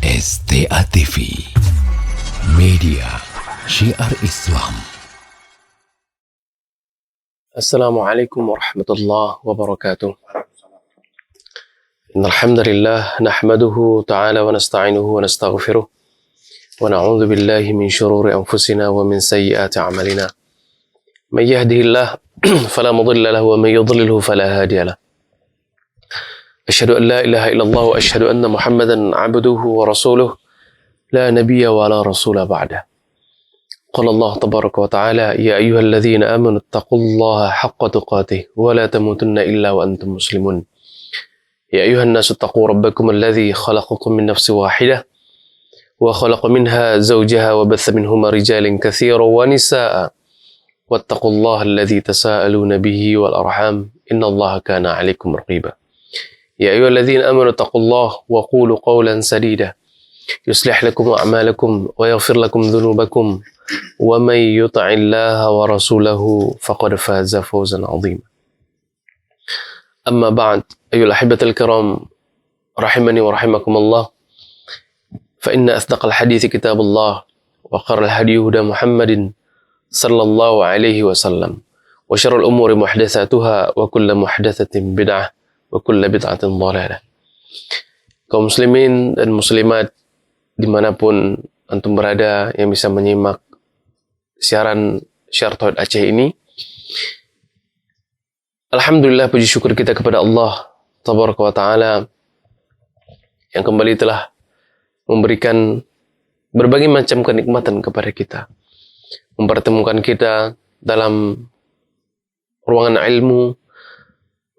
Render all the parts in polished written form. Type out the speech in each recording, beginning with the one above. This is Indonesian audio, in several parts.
STA TV, media syiar Islam. Assalamualaikum warahmatullahi wabarakatuh. Innal hamdalillah nahmaduhu ta'ala wa nasta'inuhu wa nastaghfiruh wa na'udzu billahi min shururi anfusina wa min sayyiati a'malina. May yahdihillahu fala mudilla lahu wa may yudlilhu fala hadiya lahu. Asyhadu an la ilaha illallah wa asyhadu anna Muhammadan 'abduhu wa rasuluh la nabiyya wa la rasula ba'dah. Qala Allah tabaraka wa ta'ala ya ayyuhalladzina amanu taqullaha haqqa tuqatih wa la tamutunna illa wa antum muslimun. Ya ayyuhan nasu taqu rabbakum alladzi khalaqakum min nafsin wahidah wa khalaqa minha zawjaha wa batha minhuma rijalan katsiran wa nisaa'a wattaqullaha alladzi tasaaluna bihi wal arham innallaha kana 'alaikum raqiba. Ya ayyuhalladzina amanu taqullaha wa qulu qawlan sadida yuslih lakum a'malakum wa yaghfir lakum dhunubakum wa may yuti'illaha wa rasulahu faqad faza fawzan 'azima. Amma ba'd, ayyuhal ahibatal kiram rahimani wa rahimakumullah. Fa inna asdaqal hadithi kitabullah wa khairul hadi huda Muhammadin sallallahu alaihi wasallam wa syarrul umuri muhdatsatuha wa kullu muhdatsatin bid'ah wa kullu bid'atin dhalalah. Kaum muslimin dan muslimat dimanapun antum berada yang bisa menyimak siaran Syiar Tauhid Aceh ini, alhamdulillah, puji syukur kita kepada Allah tabaraka wa ta'ala yang kembali telah memberikan berbagai macam kenikmatan kepada kita, mempertemukan kita dalam ruangan ilmu,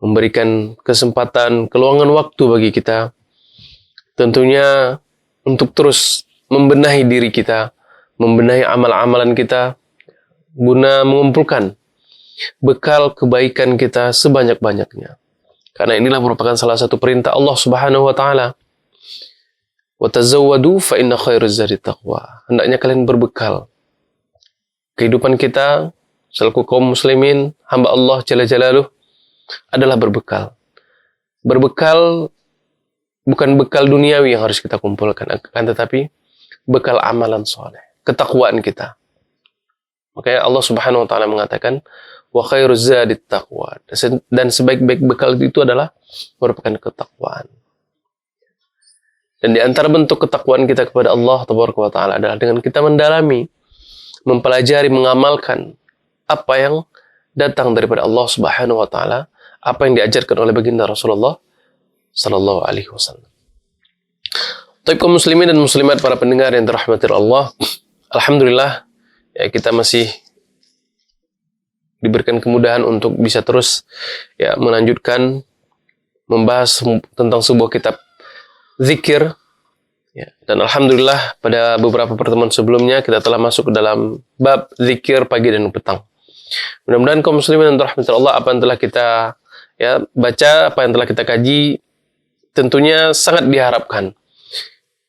memberikan kesempatan, keluangan waktu bagi kita, tentunya untuk terus membenahi diri kita, membenahi amal-amalan kita, guna mengumpulkan bekal kebaikan kita sebanyak-banyaknya. Karena inilah merupakan salah satu perintah Allah Subhanahu wa taala. Wa tazawwadu fa inna khairaz zadi taqwa. Hendaknya kalian berbekal. Kehidupan kita selaku kaum muslimin, hamba Allah Jalla Jalaluh, adalah berbekal. Berbekal bukan bekal duniawi yang harus kita kumpulkan, akan tetapi bekal amalan soleh, ketakwaan kita. Makanya Allah Subhanahu wa taala mengatakan wa khairuz zadit taqwa, dan sebaik-baik bekal itu adalah merupakan ketakwaan. Dan di antara bentuk ketakwaan kita kepada Allah tabaraka wa taala adalah dengan kita mendalami, mempelajari, mengamalkan apa yang datang daripada Allah Subhanahu wa taala, apa yang diajarkan oleh baginda Rasulullah sallallahu alaihi wasallam. Baik kaum muslimin dan muslimat, para pendengar yang dirahmati Allah, alhamdulillah ya, kita masih diberikan kemudahan untuk bisa terus ya melanjutkan membahas tentang sebuah kitab zikir ya. Dan alhamdulillah pada beberapa pertemuan sebelumnya kita telah masuk ke dalam bab zikir pagi dan petang. Mudah-mudahan kaum muslimin dan dirahmati Allah, apa yang telah kita ya baca, apa yang telah kita kaji, tentunya sangat diharapkan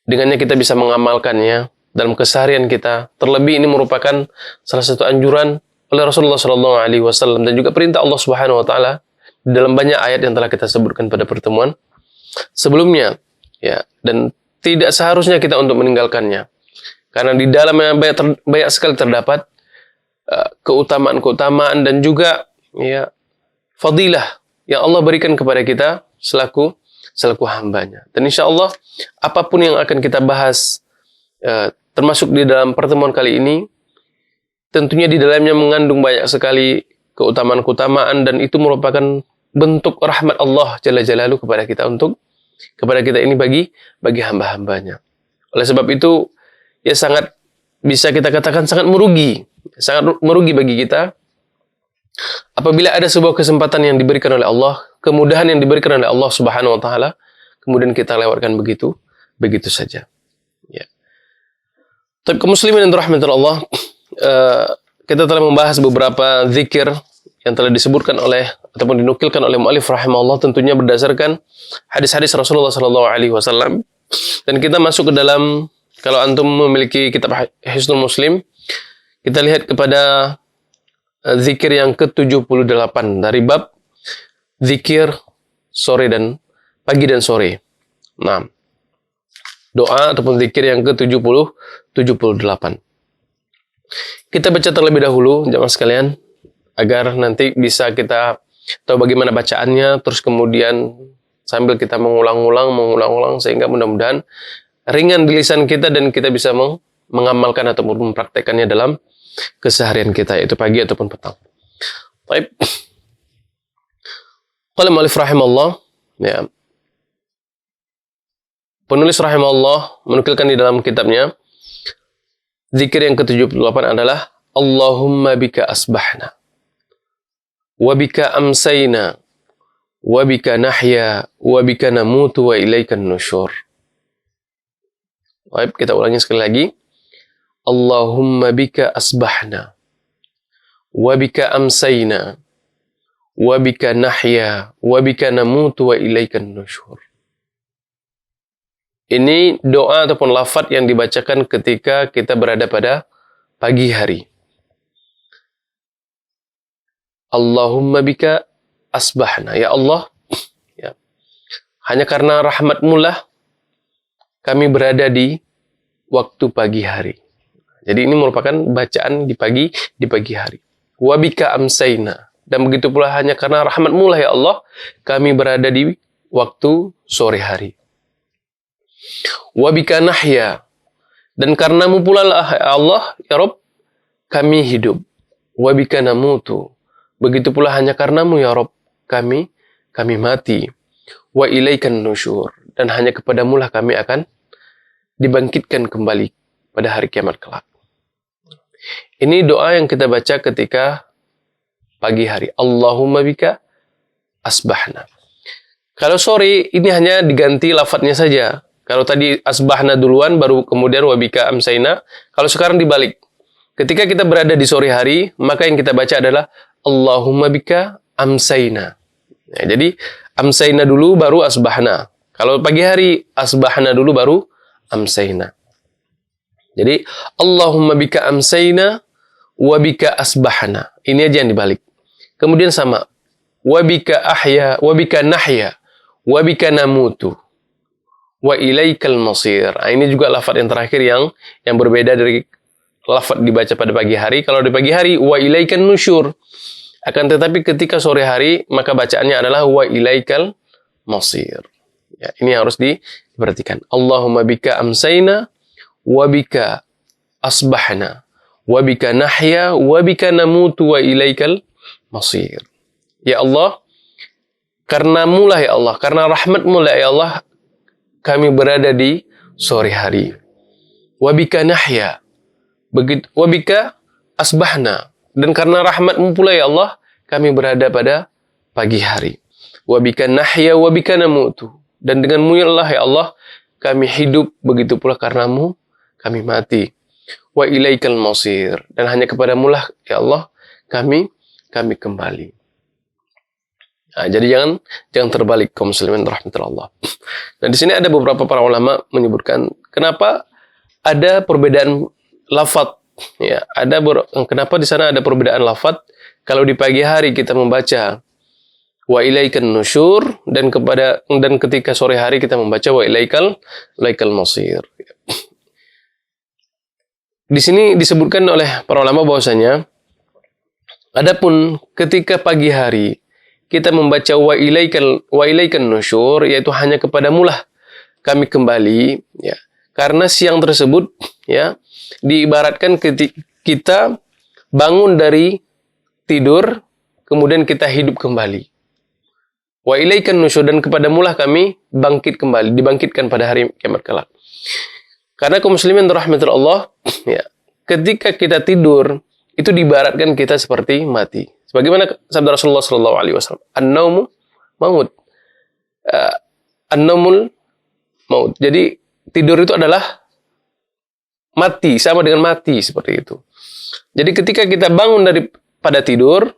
dengannya kita bisa mengamalkannya dalam keseharian kita. Terlebih ini merupakan salah satu anjuran oleh Rasulullah SAW dan juga perintah Allah Subhanahu wa taala dalam banyak ayat yang telah kita sebutkan pada pertemuan sebelumnya ya, dan tidak seharusnya kita untuk meninggalkannya, karena di dalamnya banyak sekali terdapat keutamaan-keutamaan dan juga ya fadilah yang Allah berikan kepada kita selaku hambanya. Dan insya Allah apapun yang akan kita bahas termasuk di dalam pertemuan kali ini, tentunya di dalamnya mengandung banyak sekali keutamaan-keutamaan, dan itu merupakan bentuk rahmat Allah Jalla Jalaluh kepada kita ini bagi hamba-hambanya. Oleh sebab itu ya sangat bisa kita katakan sangat merugi bagi kita apabila ada sebuah kesempatan yang diberikan oleh Allah, kemudahan yang diberikan oleh Allah Subhanahu wa taala, kemudian kita lewatkan begitu saja. Ya. Tapi kaum muslimin yang dirahmati Allah, kita telah membahas beberapa zikir yang telah disebutkan oleh ataupun dinukilkan oleh mu'allif rahimahullah, tentunya berdasarkan hadis-hadis Rasulullah sallallahu alaihi wasallam. Dan kita masuk ke dalam, kalau antum memiliki kitab Hisnul Muslim, kita lihat kepada zikir yang ke-78 dari bab zikir sore dan pagi dan sore. Nah, doa ataupun zikir yang ke-78. Kita baca terlebih dahulu jemaah sekalian agar nanti bisa kita tahu bagaimana bacaannya, terus kemudian sambil kita mengulang-ulang sehingga mudah-mudahan ringan di lisan kita dan kita bisa mengamalkan ataupun mempraktekannya dalam keseharian kita, yaitu pagi ataupun petang. Baik. Qala mu'allif rahimallah, ya. Penulis rahimahullah menukilkan di dalam kitabnya, zikir yang ke-78 adalah Allahumma bika asbahna, wa bika amsayna, wa bika nahya, wa bika namutu, wa ilaikan nusyur. Baik, kita ulangi sekali lagi. Allahumma bika asbahna, wa bika amsayna, wa bika nahya, wa bika namutu, wa ilaikan nusyur. Ini doa ataupun lafaz yang dibacakan ketika kita berada pada pagi hari. Allahumma bika asbahna. Ya Allah, ya, hanya karena rahmat-Mu lah kami berada di waktu pagi hari. Jadi ini merupakan bacaan di pagi hari. Wa bika amsayna. Dan begitu pula hanya karena rahmat-Mu lah ya Allah kami berada di waktu sore hari. Wa bika nahya, dan karenamu pula lah ya Allah ya Rabb kami hidup. Wa bika namutu, begitu pula hanya karenamu ya Rabb kami mati. Wa ilaikan nusyur, dan hanya kepadamu lah kami akan dibangkitkan kembali pada hari kiamat kelak. Ini doa yang kita baca ketika pagi hari. Allahumma bika asbahna. Kalau sore ini hanya diganti lafadznya saja. Kalau tadi asbahna duluan, baru kemudian wabika amsayna. Kalau sekarang dibalik. Ketika kita berada di sore hari, maka yang kita baca adalah Allahumma bika amsayna. Ya, jadi amsayna dulu, baru asbahna. Kalau pagi hari, asbahna dulu, baru amsayna. Jadi Allahumma bika amsayna, wabika asbahna. Ini aja yang dibalik. Kemudian sama. Wabika ahya, wabika nahya, wabika namutu, wa ilaikal masir. Nah, ini juga lafaz yang terakhir yang berbeda dari lafaz dibaca pada pagi hari. Kalau di pagi hari wa ilaikan nusyur. Akan tetapi ketika sore hari maka bacaannya adalah wa ilaikal masir. Ya, ini harus diperhatikan. Allahumma bika amsayna, wa bika asbahna, wa bika nahya, wa bika namutu, wa ilaikal masir. Ya Allah, karenamu lah ya Allah, karena rahmat-Mu lah ya Allah kami berada di sore hari. Wabika nahya, wabika asbahna, dan karena rahmat-Mu pula ya Allah kami berada pada pagi hari. Wabika nahya, wabika namutu, dan dengan-Mu ya Allah ya Allah kami hidup, begitu pula karenamu kami mati. Wa ilaikal masir, dan hanya kepadamu lah ya Allah kami kembali. Nah, jadi jangan terbalik kaum muslimin rahmatullah. Nah, di sini ada beberapa para ulama menyebutkan kenapa ada perbedaan lafaz, ya, kenapa di sana ada perbedaan lafaz kalau di pagi hari kita membaca wa ilaikan nusyur dan ketika sore hari kita membaca wa ilaikal masir. Di sini disebutkan oleh para ulama bahwasanya adapun ketika pagi hari kita membaca wa ilaikan nusyur, yaitu hanya kepadamu lah kami kembali, ya. Karena siang tersebut ya diibaratkan ketika kita bangun dari tidur kemudian kita hidup kembali. Wa ilaikan nusyur, dan kepadamu lah kami bangkit kembali, dibangkitkan pada hari kiamat kelak. Karena kaum muslimin rahmatullah, ya, ketika kita tidur itu diibaratkan kita seperti mati. Sebagaimana sabda Rasulullah sallallahu alaihi wasallam, an-naumu maut. An-naumul maut. Jadi tidur itu adalah mati, sama dengan mati seperti itu. Jadi ketika kita bangun pada tidur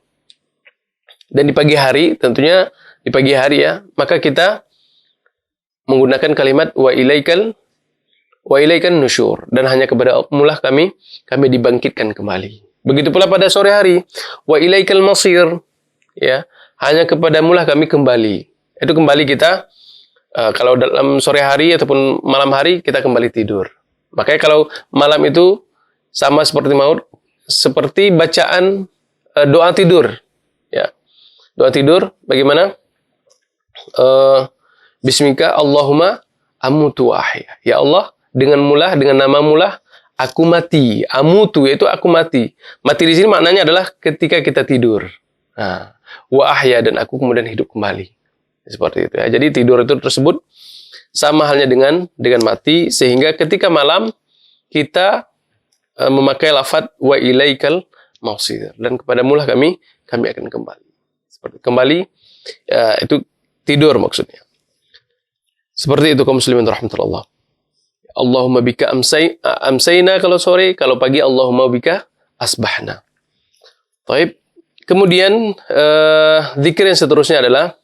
dan di pagi hari, tentunya di pagi hari ya, maka kita menggunakan kalimat wa ilaikan nusyur, dan hanya kepada mulah kami dibangkitkan kembali. Begitu pula pada sore hari, wa ilaikal masir, ya, hanya kepadamu lah kami kembali. Itu kembali kita Kalau dalam sore hari ataupun malam hari kita kembali tidur. Makanya kalau malam itu sama seperti maut, seperti bacaan doa tidur. Ya, doa tidur bagaimana? Bismika Allahumma amutu wa ahya. Ya Allah, dengan namamu lah aku mati. Amutu yaitu aku mati. Mati di sini maknanya adalah ketika kita tidur. Nah, wa ahya dan aku kemudian hidup kembali. Seperti itu ya. Jadi tidur itu tersebut sama halnya dengan mati, sehingga ketika malam kita memakai lafaz wa ilaikal mausir, dan kepadamu lah kami akan kembali. Seperti kembali itu tidur maksudnya. Seperti itu kaum muslimin rahmatullah. Allahumma bika amsayna kalau sore, kalau pagi Allahumma bika asbahna. Baik. Kemudian zikir yang seterusnya adalah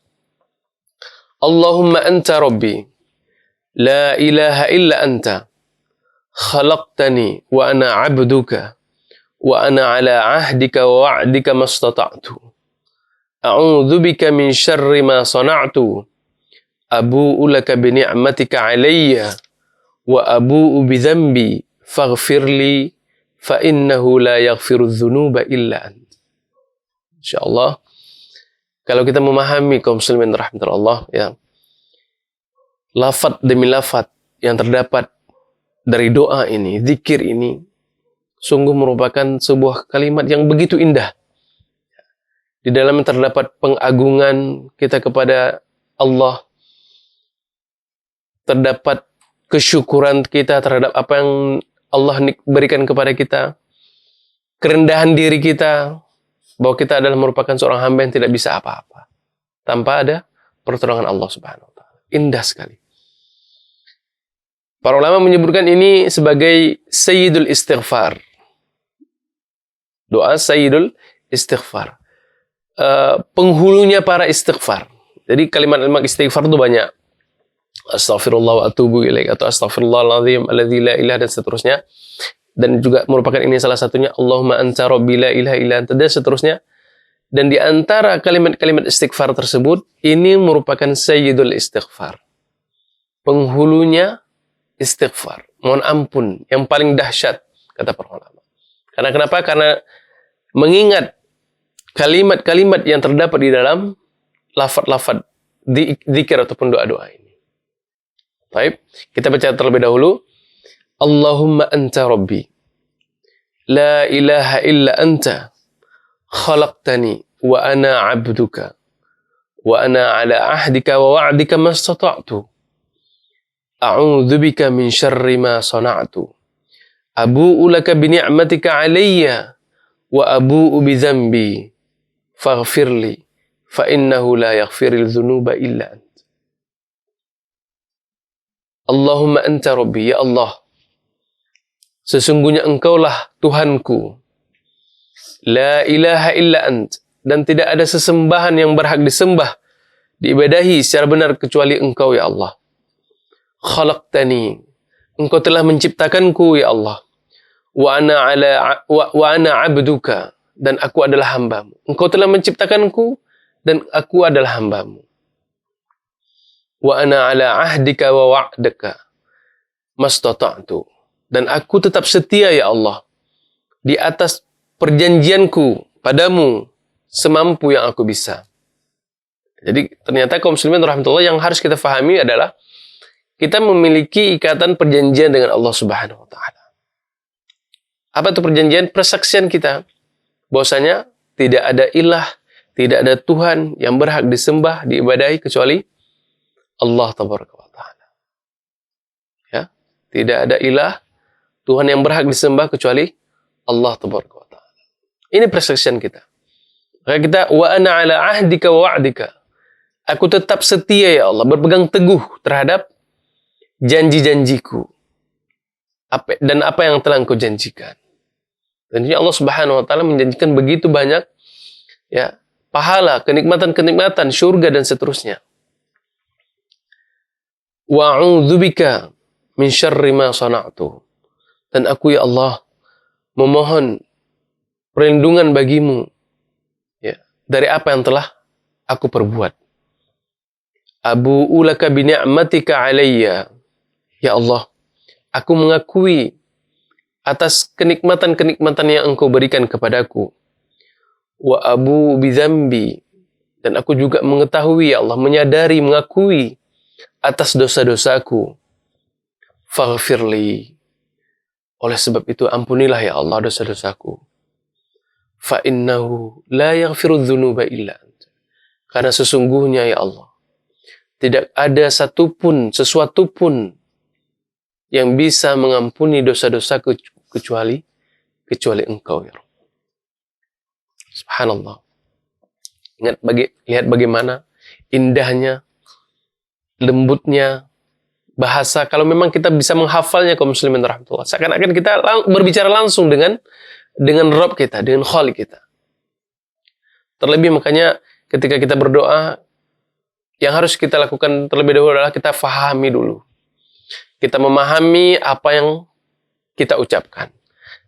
Allahumma anta rabbi la ilaha illa anta khalaqtani wa ana 'abduka wa ana 'ala 'ahdika wa wa'dika mastata'tu a'udzu bika min syarri ma sana'tu abu'u laka bi ni'matika 'alayya wa abu'u bi dhanbi faghfirli fa innahu la yaghfiru dzunuba illa ant. Insyaallah kalau kita memahami kaum muslimin rahmatullah ya, lafaz demi lafaz yang terdapat dari doa ini, zikir ini, sungguh merupakan sebuah kalimat yang begitu indah. Di dalamnya terdapat pengagungan kita kepada Allah, terdapat kesyukuran kita terhadap apa yang Allah berikan kepada kita, kerendahan diri kita, bahwa kita adalah merupakan seorang hamba yang tidak bisa apa-apa tanpa ada pertolongan Allah Subhanahu wa taala. Indah sekali. Para ulama menyebutkan ini sebagai Sayyidul Istighfar. Doa Sayyidul Istighfar. Penghulunya para istighfar. Jadi kalimat-kalimat istighfar itu banyak. Astaghfirullah wa atubu ilaih, atau astaghfirullahaladzim alladzi la ilaha, dan seterusnya. Dan juga merupakan ini salah satunya Allahumma anta rabbi la ilaha illa anta, dan seterusnya. Dan di antara kalimat-kalimat istighfar tersebut, ini merupakan Sayyidul Istighfar. Penghulunya istighfar. Mohon ampun yang paling dahsyat, kata para ulama. Karena kenapa? Karena mengingat kalimat-kalimat yang terdapat di dalam lafaz-lafaz zikir ataupun doa-doa ini. Baik, kita baca terlebih dahulu. Allahumma anta rabbi la ilaha illa anta khalaqtani wa ana 'abduka wa ana 'ala ahdika wa wa'dika mastata'tu a'udzu bika min syarri ma sana'tu abu'u laka bi ni'matika 'alayya wa abu'u bi dhanbi faghfirli fa innahu la yaghfirul dzunuba illa ant. Allahumma anta rabbi, ya Allah, sesungguhnya engkaulah Tuhanku. La ilaha illa ant, dan tidak ada sesembahan yang berhak disembah, diibadahi secara benar kecuali engkau ya Allah. Khalaqtani, engkau telah menciptakanku ya Allah. Wa ana 'abduka, dan aku adalah hambamu. Engkau telah menciptakanku dan aku adalah hambamu. Wa ana 'ala ahdika wa wa'daka mastata'tu, dan aku tetap setia ya Allah di atas perjanjianku padamu semampu yang aku bisa. Jadi ternyata kaum muslimin rahmatullah yang harus kita fahami adalah kita memiliki ikatan perjanjian dengan Allah Subhanahu wa taala. Apa itu perjanjian? Persaksian kita bahwasanya tidak ada ilah, tidak ada Tuhan yang berhak disembah, diibadahi kecuali Allah tabaraka wa taala. Ya, tidak ada ilah, Tuhan yang berhak disembah kecuali Allah tabaraka wa taala. Ini persaksian kita. Maka kita wa ana 'ala ahdika wa wa'dika. Aku tetap setia ya Allah, berpegang teguh terhadap janji-janjiku. Dan apa yang telah Engkau janjikan. Dan Allah Subhanahu wa taala menjanjikan begitu banyak ya, pahala, kenikmatan-kenikmatan, surga dan seterusnya. Wa a'udzubika min syarri ma sana'tu. Dan aku ya Allah memohon perlindungan bagimu ya, dari apa yang telah aku perbuat. Abu'u laka bi ni'matika alayya. Ya Allah, aku mengakui atas kenikmatan-kenikmatan yang Engkau berikan kepadaku. Wa abu bi dzambi, dan aku juga mengetahui, ya Allah, menyadari, mengakui atas dosa-dosaku. Faghfirli, oleh sebab itu ampunilah ya Allah dosa-dosaku. Fa innahu la yaghfiru dzunuba illa anta. Karena sesungguhnya ya Allah, tidak ada sesuatu pun yang bisa mengampuni dosa-dosaku kecuali Engkau ya Rabb. Subhanallah. Lihat bagaimana indahnya, lembutnya bahasa, kalau memang kita bisa menghafalnya kaum muslimin rahmatullah. Seakan-akan kita berbicara langsung dengan Rabb kita, dengan Khalik kita. Terlebih makanya ketika kita berdoa, yang harus kita lakukan terlebih dahulu adalah kita fahami dulu. Kita memahami apa yang kita ucapkan.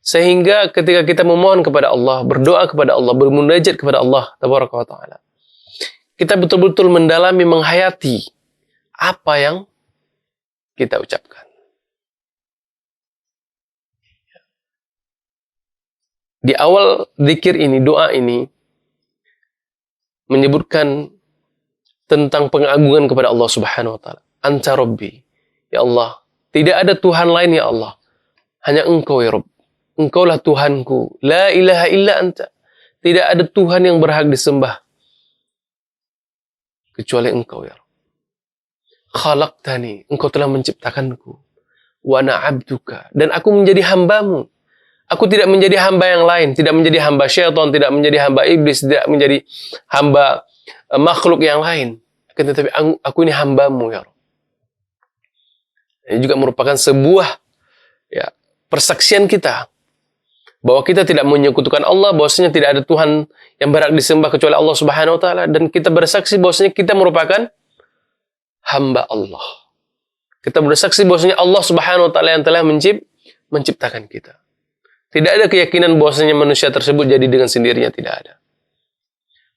Sehingga ketika kita memohon kepada Allah, berdoa kepada Allah, bermunajat kepada Allah tabaraka wa ta'ala, kita betul-betul mendalami, menghayati apa yang kita ucapkan. Di awal zikir ini, doa ini menyebutkan tentang pengagungan kepada Allah Subhanahu wa taala. Anta Rabbi, ya Allah, tidak ada Tuhan lain ya Allah, hanya Engkau ya Rabb. Engkaulah Tuhanku, la ilaha illa anta. Tidak ada Tuhan yang berhak disembah kecuali Engkau ya Rabb. Khalaqtani, Engkau telah menciptakanku. Wa ana abduka, dan aku menjadi hambamu. Aku tidak menjadi hamba yang lain, tidak menjadi hamba syaitan, tidak menjadi hamba iblis, tidak menjadi hamba makhluk yang lain. Tetapi aku ini hambamu ya Rabb. Ini juga merupakan sebuah persaksian kita bahwa kita tidak menyekutukan Allah, bahwasanya tidak ada Tuhan yang berhak disembah kecuali Allah Subhanahu wa taala, dan kita bersaksi bahwasanya kita merupakan hamba Allah. Kita bersaksi bahwasanya Allah Subhanahu wa taala yang telah menciptakan kita. Tidak ada keyakinan bahwasanya manusia tersebut jadi dengan sendirinya, tidak ada.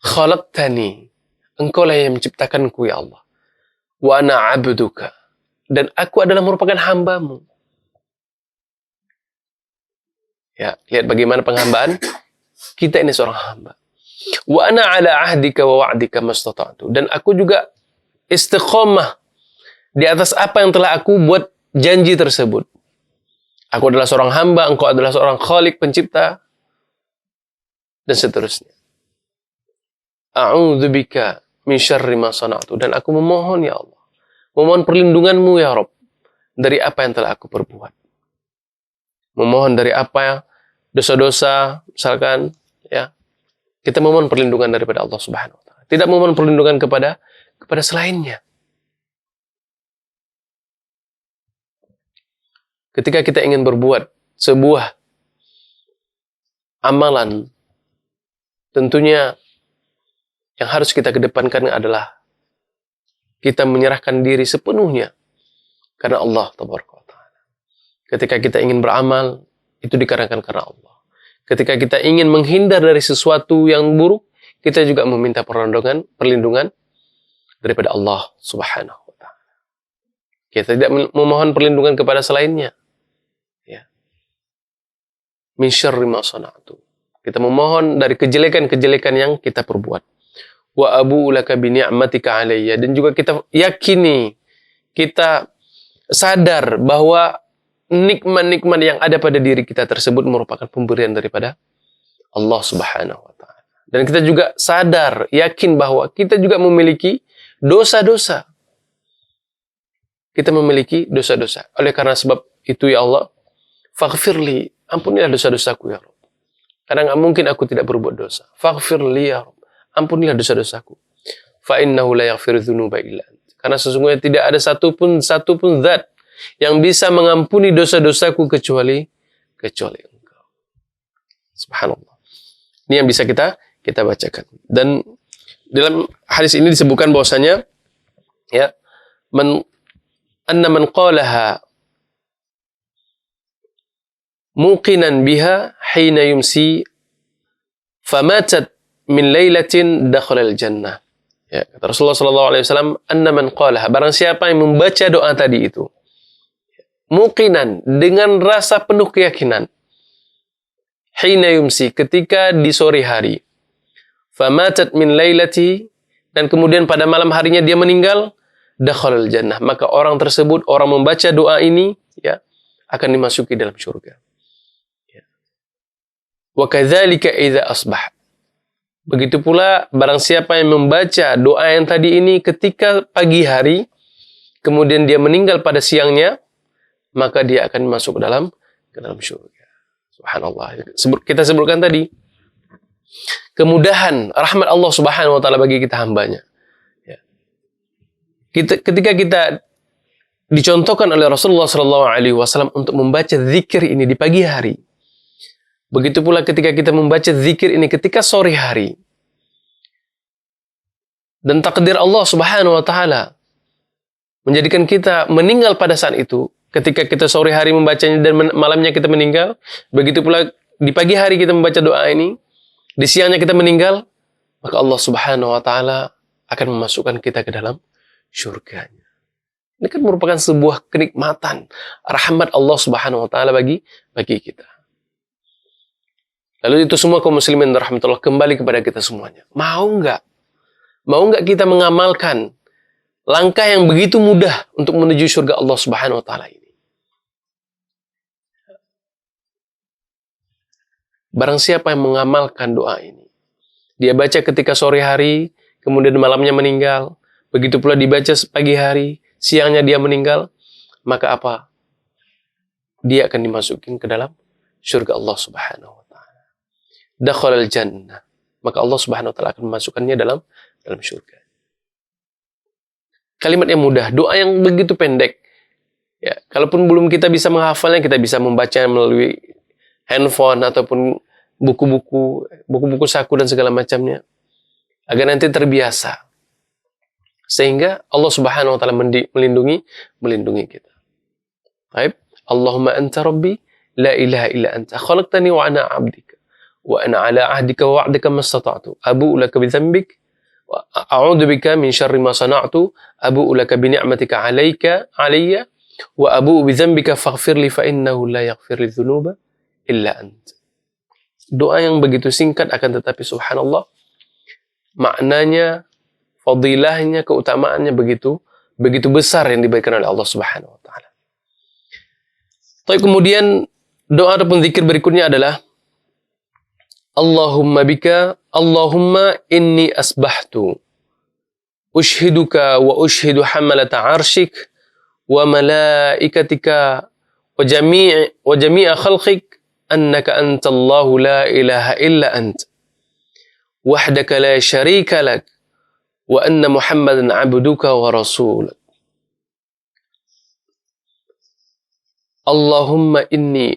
Khalaqtani, Engkaulah yang menciptakanku ya Allah. Wa ana abduka, dan aku adalah merupakan hambamu. Ya, lihat bagaimana penghambaan. Kita ini seorang hamba. Wa ana ala ahdika wa wa'dika mastata'tu, dan aku juga istiqomah di atas apa yang telah aku buat janji tersebut. Aku adalah seorang hamba, Engkau adalah seorang Khalik, pencipta, dan seterusnya. A'udzubika min syarri ma sana'tu, dan aku memohon ya Allah, memohon perlindunganmu ya Rabb dari apa yang telah aku perbuat. Memohon dari apa ya, dosa-dosa misalkan ya. Kita memohon perlindungan daripada Allah Subhanahu wa taala. Tidak memohon perlindungan kepada selainnya. Ketika kita ingin berbuat sebuah amalan, tentunya yang harus kita kedepankan adalah kita menyerahkan diri sepenuhnya karena Allah tabaraka wa taala. Ketika kita ingin beramal, itu dikarenakan karena Allah. Ketika kita ingin menghindar dari sesuatu yang buruk, kita juga meminta perlindungan daripada Allah Subhanahu wa taala. Kita tidak memohon perlindungan kepada selainnya. Ya. Min syarri ma sana'tu. Kita memohon dari kejelekan-kejelekan yang kita perbuat. Wa abu'u laka bi ni'matika alayya, dan juga kita yakini, kita sadar bahwa nikmat-nikmat yang ada pada diri kita tersebut merupakan pemberian daripada Allah Subhanahu wa taala. Dan kita juga sadar, yakin bahwa kita juga memiliki dosa-dosa. Kita memiliki dosa-dosa. Oleh karena sebab itu ya Allah, faghfirli, ampunilah dosa-dosaku ya Rabb. Karena nggak mungkin aku tidak berbuat dosa. Faghfirli ya Rabb, ampunilah dosa-dosaku. Fa innahu la yaghfiru dzunuba illa anta. Karena sesungguhnya tidak ada satupun zat yang bisa mengampuni dosa-dosaku kecuali Engkau. Subhanallah. Ini yang bisa kita bacakan. Dan dalam hadis ini disebutkan bahwasanya ya, anna man qalaha muqinan biha hina yumsi famatat min lailatin dakhala al-jannah. Ya, kata Rasulullah sallallahu alaihi wasallam, "Anna man qalaha", barang siapa yang membaca doa tadi itu, muqinan, dengan rasa penuh keyakinan, hina yumsi, ketika di sore hari, famatat min lailati, dan kemudian pada malam harinya dia meninggal, dakhalal jannah, maka orang tersebut, orang membaca doa ini, ya, akan dimasuki dalam surga. Ya. Wa kadzalika idza asbah. Begitu pula barang siapa yang membaca doa yang tadi ini ketika pagi hari, kemudian dia meninggal pada siangnya, maka dia akan masuk ke dalam surga. Subhanallah. Kita sebutkan tadi, kemudahan rahmat Allah Subhanahu wa taala bagi kita hambanya. Ya. Ketika kita dicontohkan oleh Rasulullah sallallahu alaihi wasallam untuk membaca zikir ini di pagi hari. Begitu pula ketika kita membaca zikir ini ketika sore hari. Dan takdir Allah Subhanahu wa taala menjadikan kita meninggal pada saat itu. Ketika kita sore hari membacanya dan malamnya kita meninggal, begitu pula di pagi hari kita membaca doa ini, di siangnya kita meninggal, maka Allah Subhanahu wa taala akan memasukkan kita ke dalam surganya. Ini kan merupakan sebuah kenikmatan, rahmat Allah Subhanahu wa taala bagi kita. Lalu itu semua kaum muslimin rahmatullah kembali kepada kita semuanya. Mau enggak kita mengamalkan langkah yang begitu mudah untuk menuju surga Allah Subhanahu wa taala ini? Barang siapa yang mengamalkan doa ini, dia baca ketika sore hari, kemudian malamnya meninggal, begitu pula dibaca pagi hari, siangnya dia meninggal, maka apa? Dia akan dimasukin ke dalam surga Allah Subhanahu wa taala. Dakhalal jannah. Maka Allah Subhanahu wa taala akan memasukkannya dalam surga. Kalimat yang mudah, doa yang begitu pendek. Ya, kalaupun belum kita bisa menghafalnya, kita bisa membaca melalui handphone ataupun buku-buku saku dan segala macamnya, agar nanti terbiasa, sehingga Allah Subhanahu wa taala melindungi kita. Baik, Allahumma anta rabbi la ilaha illa anta khalaqtani wa ana 'abdika wa ana 'ala 'ahdika wa wa'dika mastata'tu abu'u laka bi dhanbik wa a'udzu bika min syarri ma sana'tu abu'u laka bi ni'matika 'alayya wa abu'u bi dhanbika faghfir li fa innahu la yaghfiru dzunuba illa anta. Doa yang begitu singkat akan tetapi subhanallah, maknanya, fadilahnya, keutamaannya begitu besar yang diberikan oleh Allah Subhanahu wa taala. Tapi kemudian doa ataupun zikir berikutnya adalah Allahumma bika, Allahumma inni asbahtu ushhiduka wa ushhidu hamalata arshik wa malaikatika wa jami'a khalqik annaka antallahu la ilaha illa ant wahdaka la syarika lak wa anna Muhammadan abduka wa rasuluk. Allahumma inni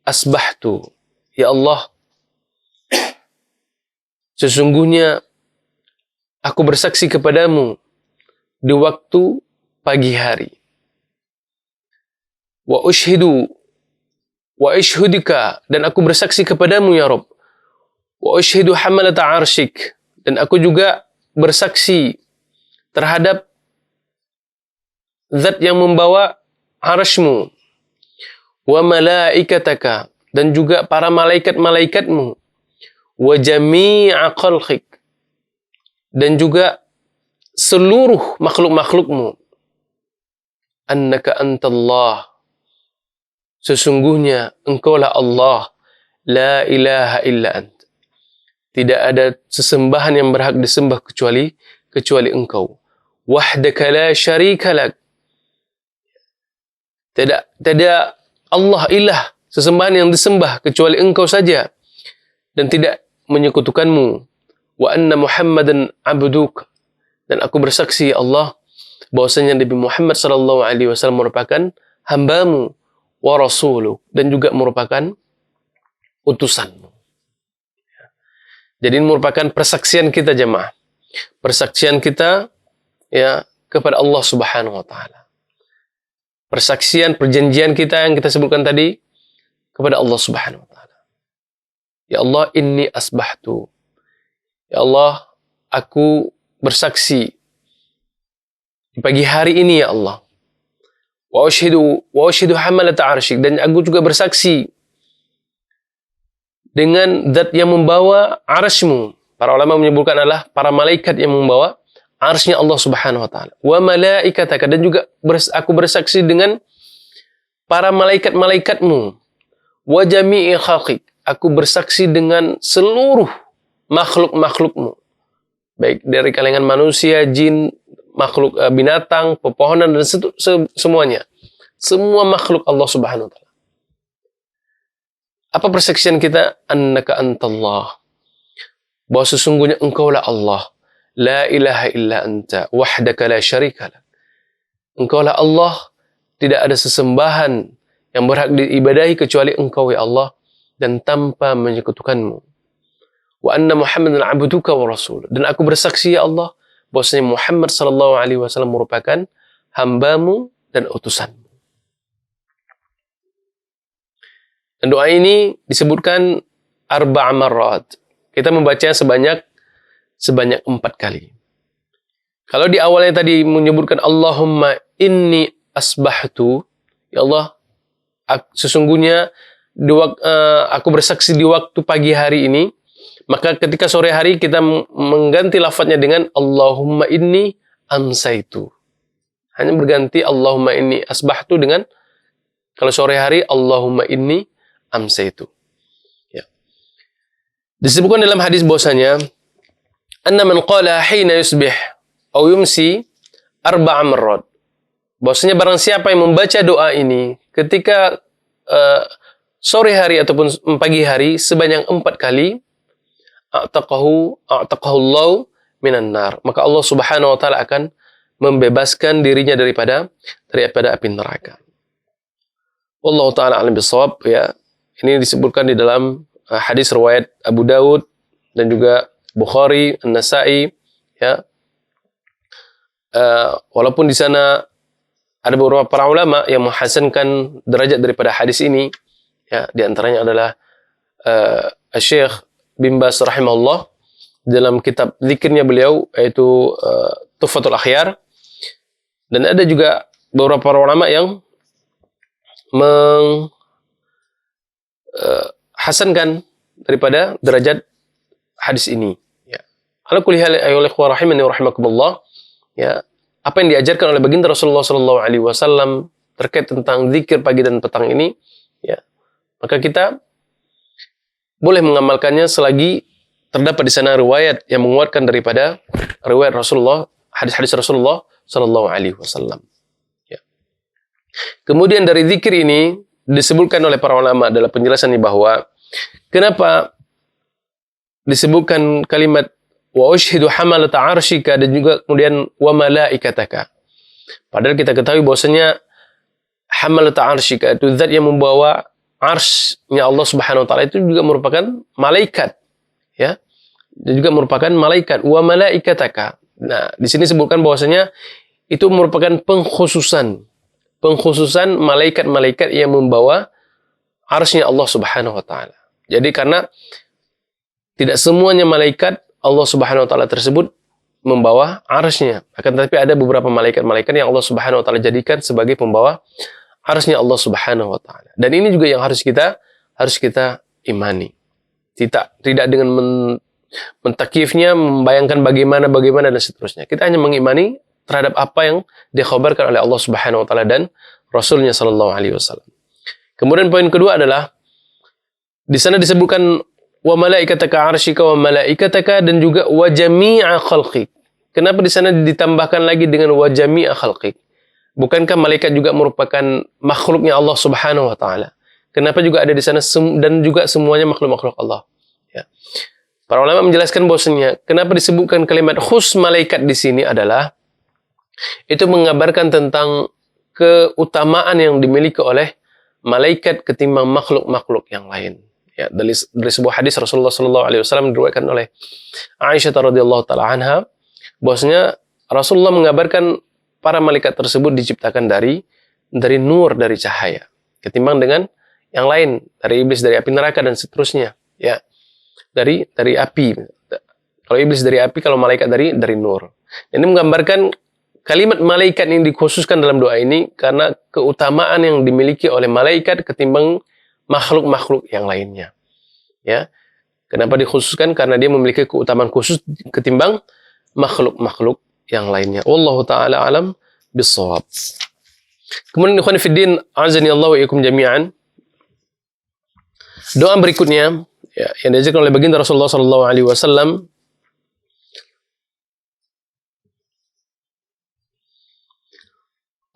asbahtu, ya Allah, sesungguhnya aku bersaksi kepadamu di waktu pagi hari. Wa ushhidika, dan aku bersaksi kepadamu ya Rabb. Wa ushhidu hamalata arsyik, dan aku juga bersaksi terhadap zat yang membawa arasy-Mu. Wa malaikataka, dan juga para malaikat-malaikatmu. Wa jami'a khalqik, dan juga seluruh makhluk-makhlukmu. Annaka antallah, sesungguhnya engkaulah Allah, la ilaha illa ant. Tidak ada sesembahan yang berhak disembah kecuali engkau. Wahdaka la syarika lak. Tidak Allah ilah, sesembahan yang disembah kecuali engkau saja, dan tidak menyekutukanmu. Wa anna Muhammadan abduk, dan aku bersaksi Allah bahwasanya Nabi Muhammad sallallahu alaihi wasallam merupakan hambamu, wa rasuluk, dan juga merupakan utusanmu. Jadi ini merupakan persaksian kita jemaah. Persaksian kita ya kepada Allah Subhanahu wa taala. Persaksian, perjanjian kita yang kita sebutkan tadi kepada Allah Subhanahu wa taala. Ya Allah, inni asbahtu. Ya Allah, aku bersaksi di pagi hari ini ya Allah. Wa ushidu hamalata arsyik, dan aku juga bersaksi dengan zat yang membawa arsy-Mu. Para ulama menyebutkan adalah para malaikat yang membawa arsy-Nya Allah Subhanahu wa taala. Wa malaikataka, dan juga aku bersaksi dengan para malaikat-malaikatmu. Wa jami'i khalqik, aku bersaksi dengan seluruh makhluk-makhlukmu. Baik dari kalangan manusia, jin, makhluk binatang, pepohonan, dan semuanya. Semua makhluk Allah Subhanahu wa taala. Apa persaksian kita? Annaka antallah. Bahwa sesungguhnya engkaulah Allah. La ilaha illa anta wahdaka la syarika lak. Engkaulah Allah, tidak ada sesembahan yang berhak diibadahi kecuali Engkau ya Allah, dan tanpa menyekutukanmu. Wa anna Muhammadan abduka wa rasul. Dan aku bersaksi ya Allah, bahwasanya Muhammad sallallahu alaihi wasallam merupakan hambamu dan utusanmu. Dan doa ini disebutkan arba' marrat. Kita membacanya sebanyak 4 kali. Kalau di awalnya tadi menyebutkan Allahumma inni asbahtu, ya Allah, sesungguhnya aku bersaksi di waktu pagi hari ini, maka ketika sore hari kita mengganti lafadznya dengan Allahumma inni amsaitu. Hanya berganti Allahumma inni asbahtu dengan, kalau sore hari Allahumma inni amsaitu. Ya. Disebutkan dalam hadis bahwasanya anna man qala hina yusbih aw yumsi arba'a marrat. Bahwasanya barang siapa yang membaca doa ini ketika sore hari ataupun pagi hari sebanyak 4 kali, a'taqahu Allah minan nar, maka Allah Subhanahu wa taala akan membebaskan dirinya daripada api neraka. Wallahu taala alim bisawab. Ya, ini disebutkan di dalam hadis riwayat Abu Daud dan juga Bukhari, An-Nasa'i, ya. Walaupun di sana ada beberapa para ulama yang menghasankan derajat daripada hadis ini, ya, di antaranya adalah Syekh bin Baz rahimahullah dalam kitab zikirnya beliau, yaitu Tuhfatul Akhyar, dan ada juga beberapa para ulama yang menghasankan daripada derajat hadis ini. Ya. Ala kulli hal ayyuhal ikhwah rahimani wa rahimakumullah. Ya, apa yang diajarkan oleh baginda Rasulullah sallallahu alaihi wasallam terkait tentang zikir pagi dan petang ini, ya, maka kita boleh mengamalkannya selagi terdapat di sana riwayat yang menguatkan daripada riwayat Rasulullah, hadis-hadis Rasulullah sallallahu alaihi wasallam. Ya. Kemudian dari zikir ini disebutkan oleh para ulama dalam penjelasannya bahwa kenapa disebutkan kalimat wa ushhidu hamalata arsyika dan juga kemudian wa malaikataka. Padahal kita ketahui bahwasanya hamalata arsyika itu zat yang membawa arsy-Nya Allah Subhanahu wa taala itu juga merupakan malaikat, ya. Dan juga merupakan malaikat wa malaikataka. Nah, di sini sebutkan bahwasanya itu merupakan pengkhususan malaikat-malaikat yang membawa arsy-Nya Allah Subhanahu wa taala. Jadi karena tidak semuanya malaikat Allah Subhanahu wa taala tersebut membawa arsy-Nya. Akan tetapi ada beberapa malaikat-malaikat yang Allah Subhanahu wa taala jadikan sebagai pembawa arsy-Nya Allah Subhanahu wa taala. Dan ini juga yang harus kita imani. Tidak dengan mentakifnya, membayangkan bagaimana dan seterusnya. Kita hanya mengimani terhadap apa yang dikhabarkan oleh Allah Subhanahu wa taala dan Rasulnya sallallahu alaihi wasallam. Kemudian poin kedua adalah di sana disebutkan wa malaikataka arsyika wa malaikataka dan juga wa jami'a khalqik. Kenapa di sana ditambahkan lagi dengan wa jami'a khalqik? Bukankah malaikat juga merupakan makhluknya Allah Subhanahu wa taala? Kenapa juga ada di sana dan juga semuanya makhluk-makhluk Allah? Ya. Para ulama menjelaskan bahwasanya kenapa disebutkan kalimat khus malaikat di sini adalah itu mengabarkan tentang keutamaan yang dimiliki oleh malaikat ketimbang makhluk-makhluk yang lain. Ya, dari sebuah hadis Rasulullah sallallahu alaihi wasallam diriwayatkan oleh Aisyah radhiyallahu taala anha bahwasanya Rasulullah mengabarkan para malaikat tersebut diciptakan dari nur, dari cahaya, ketimbang dengan yang lain, dari iblis, dari api neraka dan seterusnya, ya. Dari api. Kalau iblis dari api, kalau malaikat dari nur. Ini menggambarkan kalimat malaikat yang dikhususkan dalam doa ini karena keutamaan yang dimiliki oleh malaikat ketimbang makhluk-makhluk yang lainnya. Ya. Kenapa dikhususkan? Karena dia memiliki keutamaan khusus ketimbang makhluk-makhluk yang lainnya. Wallahu taala alam bissawab. Kemudian ikhwan fiddin, azani Allah wa iyyakum jami'an. Doa berikutnya ya, yang diajarkan oleh baginda Rasulullah sallallahu alaihi wasallam,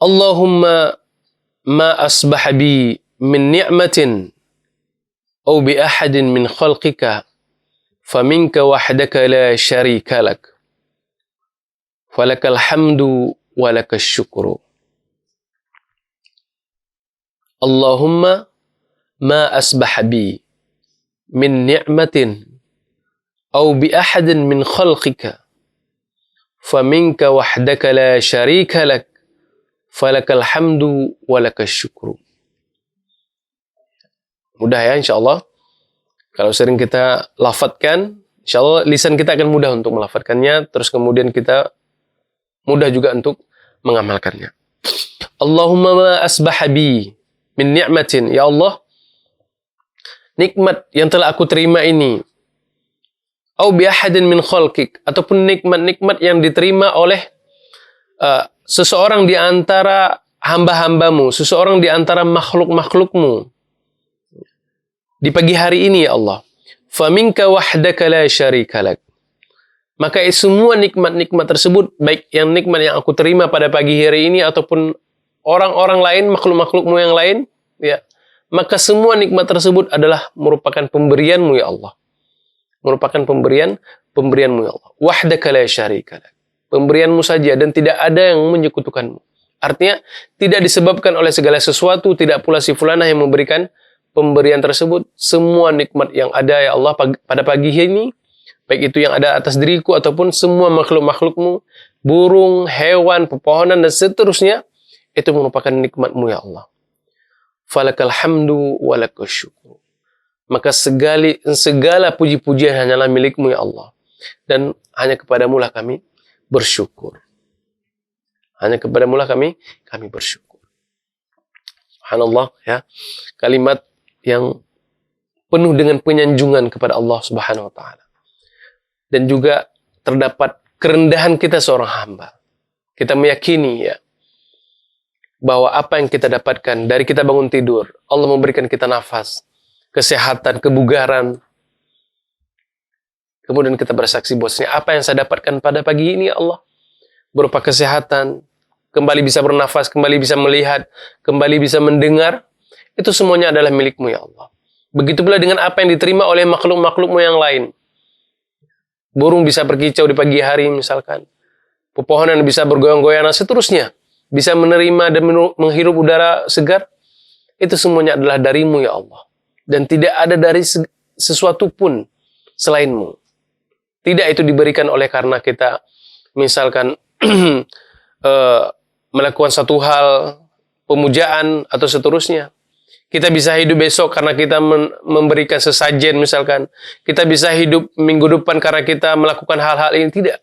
Allahumma ma asbaha bi min ni'matin aw bi ahadin min khalqika faminka wahdaka la syarika lak falakal hamdu wa lakas syukru. Allahumma ma asbaha bi min ni'matin aw bi ahadin min khalqika faminka wahdaka la syarika lak falakal hamdu wa lakas syukru. Mudah ya insyaallah. Kalau sering kita lafadzkan, insyaallah lisan kita akan mudah untuk melafadzkannya, terus kemudian kita mudah juga untuk mengamalkannya. Allahumma ma asbaha bi min ni'matin, ya Allah, nikmat yang telah aku terima ini, au bi ahadin min khalqik, ataupun nikmat-nikmat yang diterima oleh seseorang di antara hamba-hambamu, seseorang di antara makhluk-makhlukmu di pagi hari ini, ya Allah. Faminka wahdaka la syarika lak. Maka semua nikmat-nikmat tersebut, baik yang nikmat yang aku terima pada pagi hari ini ataupun orang-orang lain, makhluk-makhlukmu yang lain, ya, maka semua nikmat tersebut adalah merupakan pemberianmu, ya Allah. Merupakan pemberianmu, ya Allah. Wahdaka la syarika lak. Pemberianmu saja dan tidak ada yang menyekutukanmu. Artinya, tidak disebabkan oleh segala sesuatu, tidak pula si fulanah yang memberikan pemberian tersebut. Semua nikmat yang ada, ya Allah, pada pagi ini, baik itu yang ada atas diriku ataupun semua makhluk-makhlukmu, burung, hewan, pepohonan, dan seterusnya, itu merupakan nikmatmu, ya Allah. Falakal hamdu wa lakas syukru. Maka segala puji-pujian hanyalah milikmu, ya Allah. Dan hanya kepadamu lah kami bersyukur. Hanya kepadamu lah kami bersyukur. Subhanallah, ya. Kalimat yang penuh dengan penyanjungan kepada Allah Subhanahu wa taala. Dan juga terdapat kerendahan kita seorang hamba. Kita meyakini, ya, bahwa apa yang kita dapatkan dari kita bangun tidur, Allah memberikan kita nafas, kesehatan, kebugaran. Kemudian kita bersaksi bahwasanya apa yang saya dapatkan pada pagi ini, ya Allah, berupa kesehatan, kembali bisa bernafas, kembali bisa melihat, kembali bisa mendengar, itu semuanya adalah milikmu, ya Allah. Begitu pula dengan apa yang diterima oleh makhluk-makhlukmu yang lain. Burung bisa berkicau di pagi hari misalkan. Pepohonan bisa bergoyang-goyang dan seterusnya. Bisa menerima dan menghirup udara segar. Itu semuanya adalah darimu, ya Allah. Dan tidak ada dari sesuatu pun selainmu. Tidak itu diberikan oleh karena kita misalkan melakukan satu hal, pemujaan atau seterusnya. Kita bisa hidup besok karena kita memberikan sesajen misalkan. Kita bisa hidup minggu depan karena kita melakukan hal-hal ini. Tidak.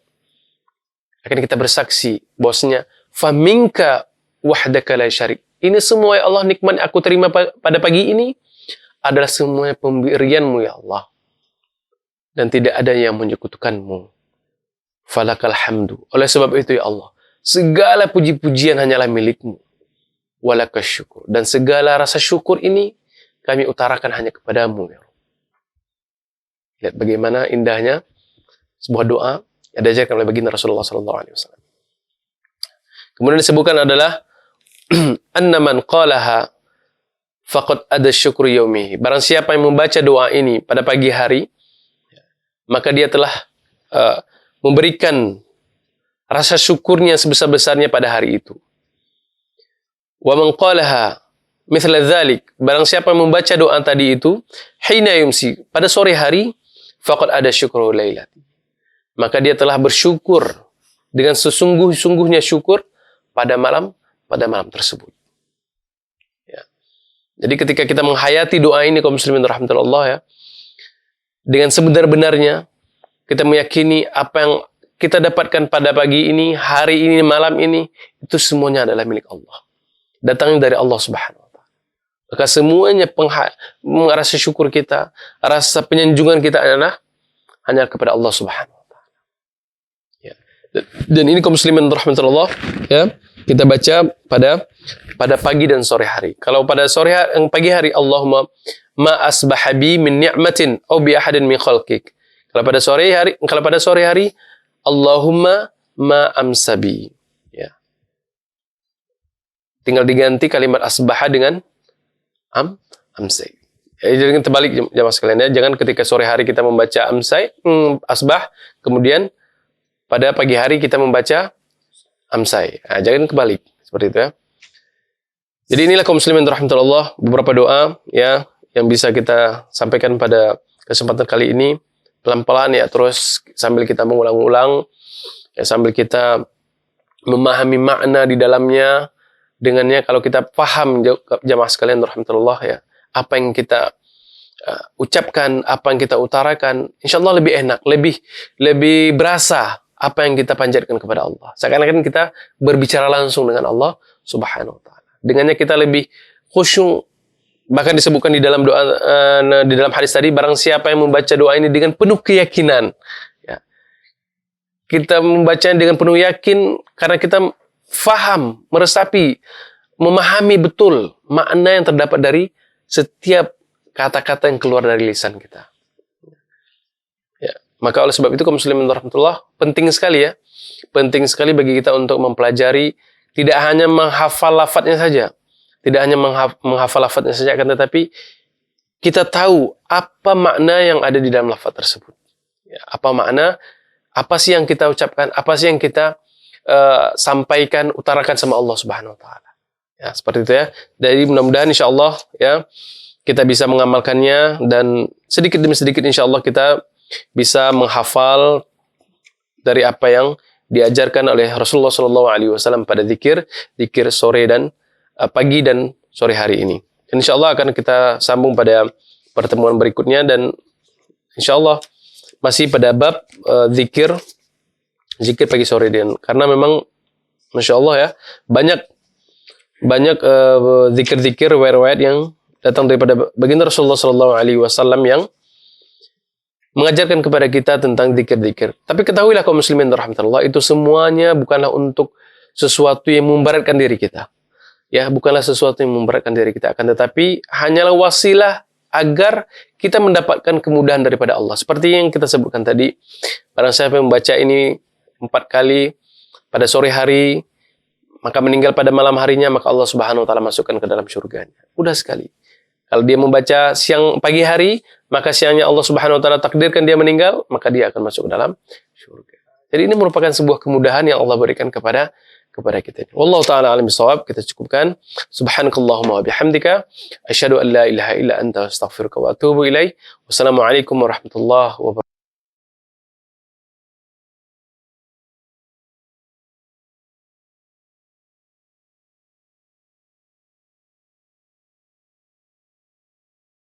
Akan kita bersaksi bahwasanya faminka wahdaka la syarik. Ini semua, ya Allah, nikmat yang aku terima pada pagi ini adalah semuanya pemberianmu, ya Allah. Dan tidak ada yang menyekutukanmu. Falakal hamdu. Oleh sebab itu, ya Allah, segala puji-pujian hanyalah milikmu. Walakas syukur. Dan segala rasa syukur ini kami utarakan hanya kepadamu, ya Allah. Lihat bagaimana indahnya sebuah doa yang diajarkan oleh baginda Rasulullah SAW. Kemudian disebutkan adalah anna man qalaha faqad ada syukur yaumihi. Barang siapa yang membaca doa ini pada pagi hari, maka dia telah memberikan rasa syukurnya sebesar-besarnya pada hari itu. Wa man qalaha mithla dzalik, barang siapa yang membaca doa tadi itu hina yumsi, pada sore hari, faqad ada syukru lailati, maka dia telah bersyukur dengan sesungguh-sungguhnya syukur pada malam tersebut. Ya. Jadi ketika kita menghayati doa ini kaum muslimin rahmatullah, ya, dengan sebenar-benarnya, kita meyakini apa yang kita dapatkan pada pagi ini, hari ini, malam ini, itu semuanya adalah milik Allah. Datangnya dari Allah Subhanahu wa Ta'ala. Maka semuanya rasa syukur kita, rasa penyanjungan kita adalah hanya kepada Allah Subhanahu wa Ta'ala. Ya. Dan ini kaum muslimin rahmatullah, ya, kita baca pada pagi dan sore hari. Kalau pada pagi hari, Allahumma ma asbaha bi min ni'matin aw bi ahadin min khalqik. Kalau pada sore hari, Allahumma ma amsabi. Ya. Tinggal diganti kalimat asbaha dengan amsay. Jangan terbalik jamaah sekalian, ya. Jangan ketika sore hari kita membaca amsay, asbah, kemudian pada pagi hari kita membaca amsay. Nah, jangan kebalik seperti itu, ya. Jadi inilah kaum muslimin rahmatullah, beberapa doa, ya, yang bisa kita sampaikan pada kesempatan kali ini. Pelan-pelan, ya, terus sambil kita mengulang-ulang, ya, sambil kita memahami makna di dalamnya. Dengannya kalau kita paham jamaah sekalian rahmatullah, ya, apa yang kita ucapkan, apa yang kita utarakan, insyaallah lebih enak, lebih berasa apa yang kita panjatkan kepada Allah. Seakan-akan kita berbicara langsung dengan Allah Subhanahu wa Ta'ala. Dengannya kita lebih khusyuk. Bahkan disebutkan di dalam doa, di dalam hadis tadi, barang siapa yang membaca doa ini dengan penuh keyakinan, ya, kita membacanya dengan penuh yakin karena kita faham, meresapi, memahami betul makna yang terdapat dari setiap kata-kata yang keluar dari lisan kita. Ya, maka oleh sebab itu kaum muslimin rahmatullah, penting sekali, ya, penting sekali bagi kita untuk mempelajari, tidak hanya menghafal lafadznya saja. Tidak hanya menghafal lafadznya saja, akan tetapi kita tahu apa makna yang ada di dalam lafadz tersebut. Ya, apa makna, apa sih yang kita ucapkan, apa sih yang kita sampaikan, utarakan sama Allah Subhanahu wa Ta'ala. Ya, seperti itu, ya. Jadi mudah-mudahan insyaallah, ya, kita bisa mengamalkannya, dan sedikit demi sedikit insyaallah kita bisa menghafal dari apa yang diajarkan oleh Rasulullah SAW pada zikir sore dan pagi dan sore hari ini. Insyaallah akan kita sambung pada pertemuan berikutnya, dan insyaallah masih pada bab zikir pagi sore, dan karena memang masyaallah, ya, banyak zikir-zikir riwayat yang datang daripada baginda Rasulullah SAW yang mengajarkan kepada kita tentang zikir-zikir. Tapi ketahuilah kaum muslimin rahmatullah, itu semuanya bukanlah untuk sesuatu yang memberatkan diri kita. Ya, bukanlah sesuatu yang memberatkan diri kita, akan tetapi hanyalah wasilah agar kita mendapatkan kemudahan daripada Allah. Seperti yang kita sebutkan tadi, barang siapa yang membaca ini 4 kali pada sore hari, maka meninggal pada malam harinya, maka Allah Subhanahu wa Ta'ala masukkan ke dalam surganya. Mudah sekali. Kalau dia membaca pagi hari, maka siangnya Allah Subhanahu wa Ta'ala takdirkan dia meninggal, maka dia akan masuk ke dalam surga. Jadi ini merupakan sebuah kemudahan yang Allah berikan kepada kita. Wallahu ta'ala alim bisawab. Kita cukupkan. Subhanakallahumma wa bihamdika asyhadu an la ilaha illa anta astaghfiruka wa atubu ilaik. Wassalamualaikum warahmatullahi wabarakatuh.